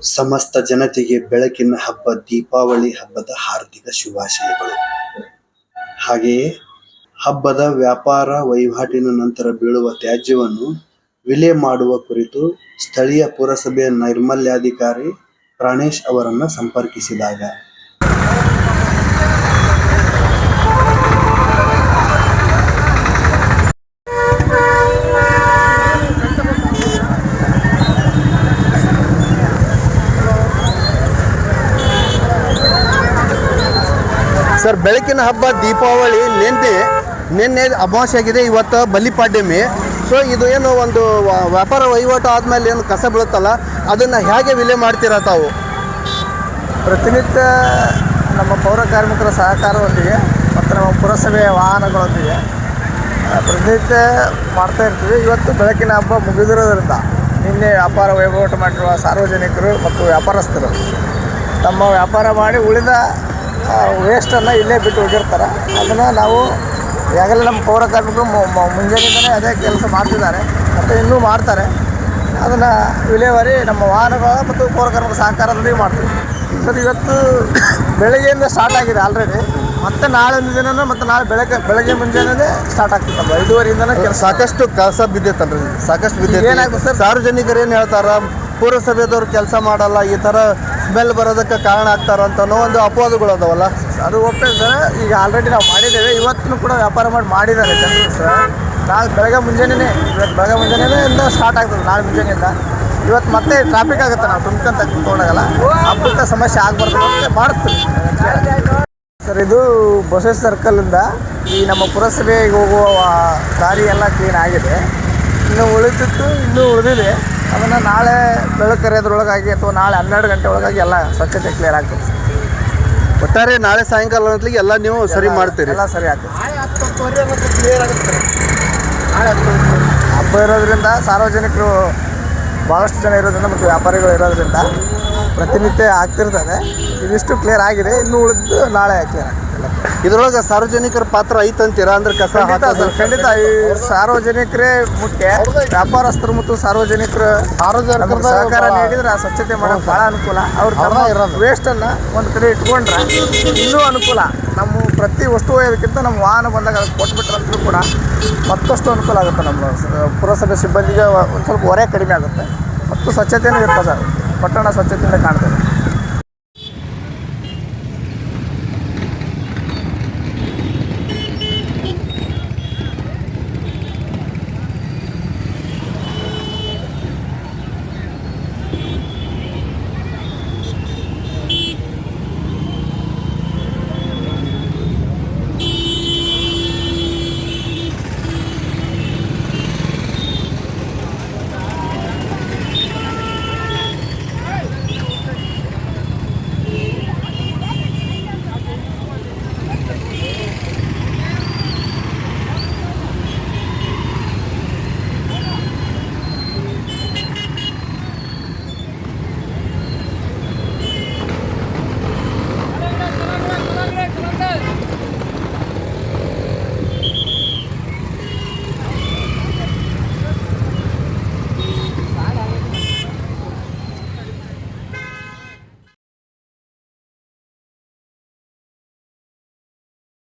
ಸಮಸ್ತ ಜನತೆಗೆ ಬೆಳಕಿನ ಹಬ್ಬ ದೀಪಾವಳಿ ಹಬ್ಬದ ಹಾರ್ದಿಕ ಶುಭಾಶಯಗಳು. ಹಾಗೆಯೇ ಹಬ್ಬದ ವ್ಯಾಪಾರ ವಹಿವಾಟಿನ ನಂತರ ಬೀಳುವ ತ್ಯಾಜ್ಯವನ್ನು ವಿಲೆ ಮಾಡುವ ಕುರಿತು ಸ್ಥಳೀಯ ಪುರಸಭೆಯ ನೈರ್ಮಲ್ಯಾಧಿಕಾರಿ ಪ್ರಾಣೇಶ್ ಅವರನ್ನು ಸಂಪರ್ಕಿಸಿದಾಗ ಸರ್, ಬೆಳಕಿನ ಹಬ್ಬ ದೀಪಾವಳಿ ನಿನ್ನೆ ಅಮಾವಾಸ್ಯೆ ಆಗಿದೆ, ಇವತ್ತು ಬಲಿಪಾಡ್ಯಮಿ. ಸೊ ಇದು ಏನು ಒಂದು ವ್ಯಾಪಾರ ವಹಿವಾಟು ಆದಮೇಲೆ ಏನು ಕಸ ಬೀಳುತ್ತಲ್ಲ, ಅದನ್ನು ಹೇಗೆ ವಿಲೆ ಮಾಡ್ತೀರಾ ತಾವು? ಪ್ರತಿನಿತ್ಯ ನಮ್ಮ ಪೌರ ಕಾರ್ಮಿಕರ ಸಹಕಾರದೊಂದಿಗೆ ಮತ್ತು ನಮ್ಮ ಪುರಸಭೆಯ ವಾಹನಗಳೊಂದಿಗೆ ಪ್ರತಿನಿತ್ಯ ಮಾಡ್ತಾ ಇರ್ತೀವಿ. ಇವತ್ತು ಬೆಳಕಿನ ಹಬ್ಬ ಮುಗಿದಿರೋದ್ರಿಂದ ನಿನ್ನೆ ವ್ಯಾಪಾರ ವಹಿವಾಟು ಮಾಡಿರುವ ಸಾರ್ವಜನಿಕರು ಮತ್ತು ವ್ಯಾಪಾರಸ್ಥರು ತಮ್ಮ ವ್ಯಾಪಾರ ಮಾಡಿ ಉಳಿದ ವೇಸ್ಟನ್ನು ಇಲ್ಲೇ ಬಿಟ್ಟು ಹೋಗಿರ್ತಾರೆ. ಅದನ್ನು ನಾವು ಈಗಾಗಲೇ ನಮ್ಮ ಪೌರ ಕಾರ್ಮಿಕರು ಮುಂಜಾನೆಯಿಂದಲೇ ಅದೇ ಕೆಲಸ ಮಾಡ್ತಿದ್ದಾರೆ ಮತ್ತು ಇನ್ನೂ ಮಾಡ್ತಾರೆ. ಅದನ್ನು ವಿಲೇವಾರಿ ನಮ್ಮ ವಾಹನಗಳ ಮತ್ತು ಪೌರ ಕಾರ್ಮಿಕರ ಸಹಕಾರದೊಂದಿಗೆ ಮಾಡ್ತೀವಿ. ಸರ್, ಇವತ್ತು ಬೆಳಗ್ಗೆಯಿಂದ ಸ್ಟಾರ್ಟ್ ಆಗಿದೆ ಆಲ್ರೆಡಿ. ಮತ್ತು ನಾಳೆ ದಿನ ಮತ್ತು ನಾಳೆ ಬೆಳಗ್ಗೆ ಮುಂಜಾನೆ ಸ್ಟಾರ್ಟ್ ಆಗ್ತದೆ. 5:30ಇಂದನೇ ಕೆಲಸ. ಸಾಕಷ್ಟು ಕಸ ಬಿದ್ದೈತಲ್ರಿ, ಸಾಕಷ್ಟು ಬಿದ್ದೈತೆ. ಏನಾಗ್ತದೆ ಸರ್, ಸಾರ್ವಜನಿಕರು ಏನು ಹೇಳ್ತಾರೆ, ಪುರಸಭೆದವ್ರು ಕೆಲಸ ಮಾಡಲ್ಲ, ಈ ಥರ ಸ್ಮೆಲ್ ಬರೋದಕ್ಕೆ ಕಾರಣ ಆಗ್ತಾರಂತ ಅನ್ನೋ ಒಂದು ಅಪವಾದಗಳು ಅದಾವಲ್ಲ. ಅದು ಒಪ್ಪಿದೆ ಸರ್. ಈಗ ಆಲ್ರೆಡಿ ನಾವು ಮಾಡಿದ್ದೇವೆ. ಇವತ್ತು ಕೂಡ ವ್ಯಾಪಾರ ಮಾಡಿದ್ದಾರೆ ಜನರು ಸರ್. ನಾಳೆ ಬೆಳಗ್ಗೆ ಮುಂಜಾನೆಯಿಂದ ಸ್ಟಾರ್ಟ್ ಆಗ್ತದೆ. ನಾಳೆ ಮುಂಜಾನೆಯಿಂದ ಇವತ್ತು ಮತ್ತೆ ಟ್ರಾಫಿಕ್ ಆಗುತ್ತೆ. ನಾವು ತುಂಬ್ಕೊಂತ ತೊಗೊಂಡಾಗಲ್ಲ, ಹಬ್ಬದ ಸಮಸ್ಯೆ ಆಗ್ಬಾರ್ದು ಅಂತ ಮಾಡ್ತೀವಿ ಸರ್. ಇದು ಬಸವೇಶ್ವರ ಸರ್ಕಲಿಂದ ಈ ನಮ್ಮ ಪುರಸಭೆಗೆ ಹೋಗುವ ದಾರಿ ಎಲ್ಲ ಕ್ಲೀನ್ ಆಗಿದೆ. ಇನ್ನೂ ಉಳಿದಿದೆ. ಅದನ್ನು ನಾಳೆ ಬೆಳಕರಿಯೋದ್ರೊಳಗಾಗಿ ಅಥವಾ ನಾಳೆ 12 ಗಂಟೆ ಒಳಗಾಗಿ ಎಲ್ಲ ಸ್ವಚ್ಛತೆ ಕ್ಲಿಯರ್ ಆಗ್ತದೆ ಸರ್. ಒಟ್ಟಾರೆ ನಾಳೆ ಸಾಯಂಕಾಲ ಹೊತ್ತಿಗೆ ಎಲ್ಲ ನೀವು ಸರಿ ಮಾಡ್ತೀರಿ? ಎಲ್ಲ ಸರಿ ಆಗ್ತದೆ. ಕ್ಲಿಯರ್ ಆಗುತ್ತೆ ಸರ್. ನಾಳೆ ಹಬ್ಬ ಇರೋದ್ರಿಂದ ಸಾರ್ವಜನಿಕರು ಭಾಳಷ್ಟು ಜನ ಇರೋದ್ರಿಂದ ಮತ್ತು ವ್ಯಾಪಾರಿಗಳು ಇರೋದ್ರಿಂದ ಪ್ರತಿನಿತ್ಯ ಆಗ್ತಿರ್ತದೆ. ಇದಿಷ್ಟು ಕ್ಲಿಯರ್ ಆಗಿದೆ. ಇನ್ನೂ ಉಳಿದು ನಾಳೆ ಕ್ಲಿಯರ್ ಆಗ್ತದೆ. ಇದರೊಳಗೆ ಸಾರ್ವಜನಿಕರ ಪಾತ್ರ ಐತಂತೀರಾ? ಅಂದರೆ ಕಸ ಸರ್, ಖಂಡಿತ. ಈ ಸಾರ್ವಜನಿಕರೇ ಮುಖ್ಯ. ವ್ಯಾಪಾರಸ್ಥರು ಮತ್ತು ಸಾರ್ವಜನಿಕರು ಸಹಕಾರ ನೀಡಿದ್ರೆ ಸ್ವಚ್ಛತೆ ಮಾಡೋದು ಭಾಳ ಅನುಕೂಲ. ಅವ್ರ ವೇಸ್ಟನ್ನು ಒಂದು ಕಡೆ ಇಟ್ಕೊಂಡ್ರೆ ಇನ್ನೂ ಅನುಕೂಲ. ನಮ್ಮ ಪ್ರತಿ ವಸ್ತು ಒಯ್ಯೋದಕ್ಕಿಂತ ನಮ್ಮ ವಾಹನ ಬಂದಾಗ ಅದಕ್ಕೆ ಕೊಟ್ಬಿಟ್ರಂತೂ ಕೂಡ ಮತ್ತಷ್ಟು ಅನುಕೂಲ ಆಗುತ್ತೆ. ನಮ್ಮ ಪುರಸಭೆ ಸಿಬ್ಬಂದಿಗೆ ಒಂದು ಸ್ವಲ್ಪ ಹೊರೆ ಕಡಿಮೆ ಆಗುತ್ತೆ ಮತ್ತು ಸ್ವಚ್ಛತೆಯೂ ಇರ್ತದೆ. ಪಟ್ಟಣ ಸ್ವಚ್ಛತೆಯಿಂದ ಕಾಣ್ತದೆ.